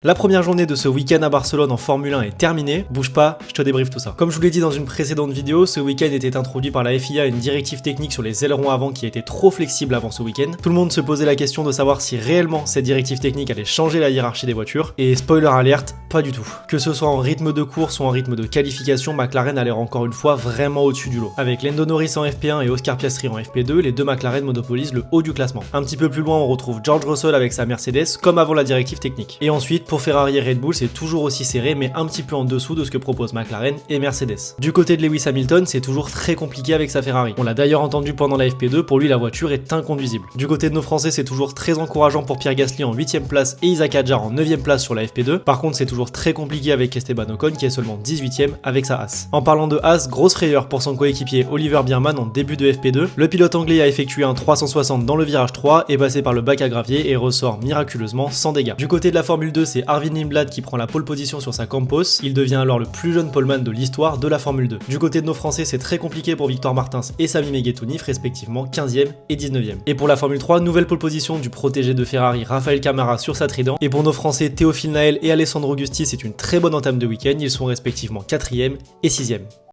La première journée de ce week-end à Barcelone en Formule 1 est terminée, bouge pas, je te débriefe tout ça. Comme je vous l'ai dit dans une précédente vidéo, ce week-end était introduit par la FIA une directive technique sur les ailerons avant qui était trop flexible avant ce week-end. Tout le monde se posait la question de savoir si réellement cette directive technique allait changer la hiérarchie des voitures, et spoiler alert, pas du tout. Que ce soit en rythme de course ou en rythme de qualification, McLaren a l'air encore une fois vraiment au-dessus du lot. Avec Lando Norris en FP1 et Oscar Piastri en FP2, les deux McLaren monopolisent le haut du classement. Un petit peu plus loin, on retrouve George Russell avec sa Mercedes, comme avant la directive technique. Et ensuite, pour Ferrari et Red Bull, c'est toujours aussi serré, mais un petit peu en dessous de ce que proposent McLaren et Mercedes. Du côté de Lewis Hamilton, c'est toujours très compliqué avec sa Ferrari. On l'a d'ailleurs entendu pendant la FP2, pour lui la voiture est inconduisible. Du côté de nos Français, c'est toujours très encourageant pour Pierre Gasly en 8ème place et Isaac Hadjar en 9ème place sur la FP2. Par contre, c'est toujours très compliqué avec Esteban Ocon qui est seulement 18ème avec sa Haas. En parlant de Haas, grosse frayeur pour son coéquipier Oliver Biermann en début de FP2. Le pilote anglais a effectué un 360 dans le virage 3, est passé par le bac à gravier et ressort miraculeusement sans dégâts. Du côté de la Formule 2, c'est Arvin Lindblad qui prend la pole position sur sa Campos. Il devient alors le plus jeune poleman de l'histoire de la Formule 2. Du côté de nos Français, c'est très compliqué pour Victor Martins et Sami Meguetounif, respectivement 15e et 19e. Et pour la Formule 3, nouvelle pole position du protégé de Ferrari Rafael Camara sur sa Trident. Et pour nos Français, Théophile Nael et Alessandro Gusti, c'est une très bonne entame de week-end. Ils sont respectivement 4e et 6e.